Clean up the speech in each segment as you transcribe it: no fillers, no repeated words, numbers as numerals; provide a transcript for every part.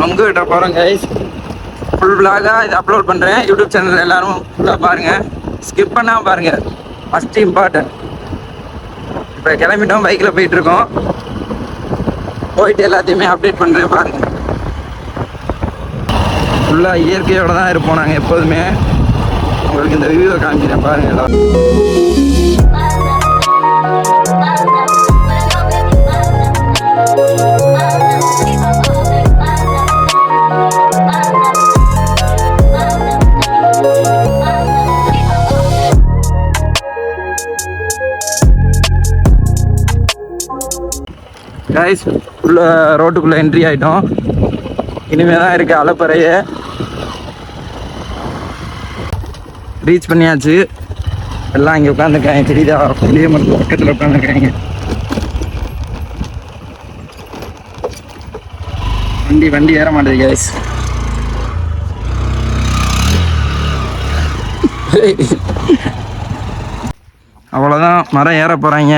நொங்கு வெட்ட போகிறோம் கைஸ். ஃபுல் விளாகாக இது அப்லோட் பண்ணுறேன் யூடியூப் சேனலில். எல்லோரும் ஃபுல்லாக பாருங்கள், ஸ்கிப் பண்ணாமல் பாருங்கள். First important. இப்போ கிளம்பிட்டோம், பைக்கில் போயிட்டுருக்கோம். போயிட்டு எல்லாத்தையுமே அப்டேட் பண்ணுறேன் பாருங்கள். ஃபுல்லாக இயற்கையோடு தான் இருப்போம் நாங்கள் எப்போதுமே. உங்களுக்கு இந்த வியூவை காமிக்கிறேன் பாருங்கள் எல்லாம். கைஸ், உள்ள ரோட்டுக்குள்ளே என்ட்ரி ஆகிட்டோம். இனிமேல் தான் இருக்குது அலப்பறையே. ரீச் பண்ணியாச்சு. எல்லாம் இங்கே உட்காந்துருக்காங்க, தெரியுதா? புளிய மரத்து பக்கத்தில் உட்காந்துருக்காங்க. வண்டி ஏற மாட்டேது கைஸ். அவ்வளோதான், மரம் ஏற போகிறாங்க.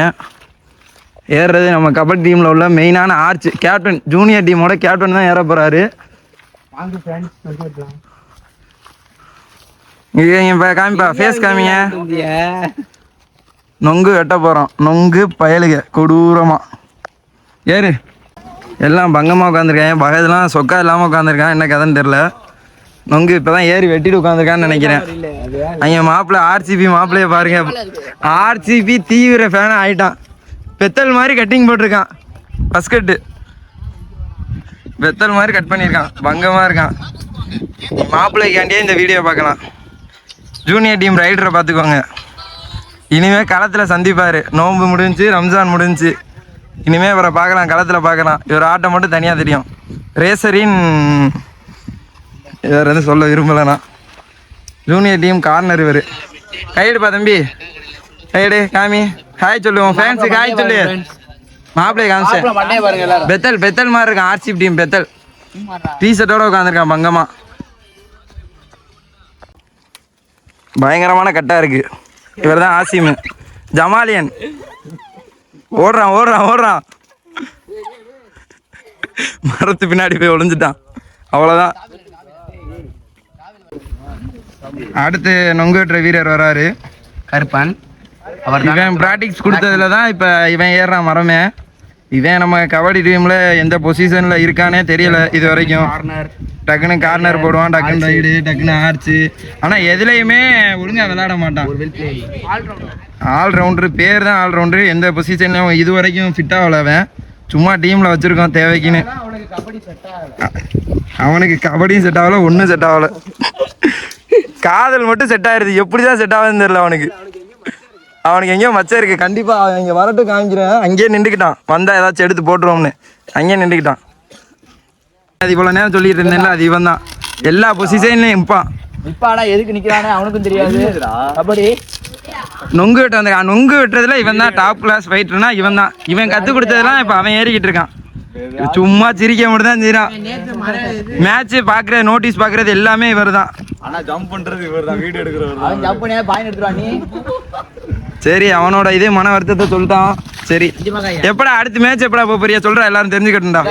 ஏறுறது நம்ம கபடி டீமில் உள்ள மெயினான ஆர்ச் கேப்டன், ஜூனியர் டீமோட கேப்டன் தான் ஏற போகிறாரு. இப்போ காமிப்பா, ஃபேஸ் காமிங்க. நொங்கு வெட்ட போகிறோம். நொங்கு பயலுக கொடூரமாக ஏறு. எல்லாம் பங்கமாக உட்காந்துருக்காங்க. பகதெல்லாம் சொக்கா இல்லாமல் உட்காந்துருக்கான். என்ன கதைன்னு தெரில. நொங்கு இப்போ தான் ஏறி வெட்டிட்டு உட்காந்துருக்கான்னு நினைக்கிறேன். அங்கே மாப்பிள்ளை ஆர்சிபி மாப்பிள்ளைய பாருங்க. ஆர்சிபி தீவிர ஃபேனாக ஆகிட்டான். பெத்தல் மாதிரி கட்டிங் போட்டிருக்கான். பஸ்கட்டு பெத்தல் மாதிரி கட் பண்ணியிருக்கான். பங்கமாக இருக்கான். மாப்பிள்ளைக்காண்டியே இந்த வீடியோ பார்க்கலாம். ஜூனியர் டீம் ரைடரை பார்த்துக்கோங்க. இனிமேல் களத்தில் சந்திப்பார். நோன்பு முடிஞ்சு, ரம்ஜான் முடிஞ்சு. இனிமேல் இவரை பார்க்கலாம், களத்தில் பார்க்கலாம். இவர் ஆட்டம் மட்டும் தனியாக தெரியும். ரேசரின் வேறு எதுவும் சொல்ல விரும்பலைண்ணா. ஜூனியர் டீம் கார்னர் இவர். கைடுப்பா தம்பி, கைடு காமி. ஹாய் சொல்லுவோம் ஃபேன்ஸுக்கு. ஹாய் சொல்லு. மாப்பிள்ளை காமிச்சேன். பெத்தல் மாதிரி இருக்கான். ஆர்சிபி டீம் பெத்தல் டீஷர்ட்டோட உட்காந்துருக்கான் பங்கமாக. பயங்கரமான கட்டாக இருக்குது. இவர் தான் ஆசிமு ஜமாலியன். ஓடுறான். மரத்து பின்னாடி போய் ஒளிஞ்சிட்டான். அவ்வளோதான். அடுத்து நொங்கு வெட்டுற வீரர் வராரு, கருப்பான். இவன் ப்ராக்டிக்ஸ் கொடுத்ததுல தான் இப்போ இவன் ஏறுறான் மரமே. இவன் நம்ம கபடி டீமில் எந்த பொசிஷனில் இருக்கானே தெரியல இது வரைக்கும். டக்குன்னு கார்னர் போடுவான், டக்குன்னு ரைடு, டக்குன்னு ஆர்ச்சு. ஆனால் எதுலேயுமே ஒழுங்காக விளையாட மாட்டான். ஆல்ரவுண்டரு பேர் தான் ஆல்ரவுண்டரு. எந்த பொசிஷன்லையும் இது வரைக்கும் ஃபிட்டாக விளையாவேன். சும்மா டீமில் வச்சுருக்கோம் தேவைக்குன்னு. அவனுக்கு கபடியும் செட் ஆகலை, ஒன்றும் செட் ஆகலை. காதல் மட்டும் செட் ஆகிடுது. எப்படி தான் செட் ஆகுதுன்னு தெரியல அவனுக்கு. அவனுக்கு எங்கேயோ மச்சம் இருக்குது. கண்டிப்பாக அவன் இங்கே வரட்டும் காமிக்கிறேன். அங்கேயே நின்றுக்கிட்டான். வந்தால் ஏதாச்சும் எடுத்து போட்டுருவோம்னு அங்கேயே நின்றுக்கிட்டான். அது இவ்வளோ நேரம் சொல்லிட்டு இருந்தேன்ல, அது இவன் தான். எல்லா பொசிஷன்லையும் இப்பாடா எதுக்கு நிற்கிறானே அவனுக்கும் தெரியாது. கபடி நொங்கு வெட்ட வந்திருக்கான். நொங்கு வெட்டுறதுல இவன் தான் டாப் கிளாஸ் ஃபைட்டர்னா இவன் தான். இவன் கற்றுக் கொடுத்ததெல்லாம் இப்போ அவன் ஏறிக்கிட்டு இருக்கான். சும்மா சிரிக்க மட்டும் தான் செய்யறான். மேட்ச் பார்க்குறது, நோட்டீஸ் பார்க்குறது எல்லாமே இவர் தான். ஆனால் ஜம்ப் பண்ணுறது இவர் தான். வீடியோ எடுக்கிறவர் ஜம்ப் பண்ணி பாயிண்ட் எடுத்துருவான். நீ சரி, அவனோட இதே மன வருத்தத்தை சொல்லிட்டான். சரி, எப்படா அடுத்த மேட்ச் எப்படா போறியா சொல்றா, எல்லாரும் தெரிஞ்சுக்கிட்டுடா.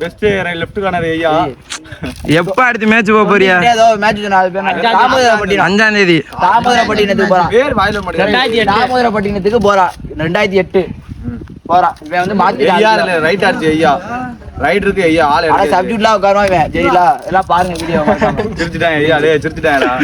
பெஸ்ட் லெஃப்ட் கார்னர் ஐயா. எப்ப அடுத்த மேட்ச் போறியா? மேட்ச் 5ஆம் தேதி தாமோதரப்பட்டினத்துக்கு போறா. 2008 போறா. இவன் வந்து மாத்தி ரைட் ஆச்சு ஐயா. ரைடருக்கு ஐயா ஆளு சப்ஜெக்ட்லாம் உட்காருவான் இவன். சரிங்களா, எல்லாம் பாருங்க வீடியோ. சிரிச்சுட்டாங்க ஐயா. சிரிச்சுட்டாங்களா?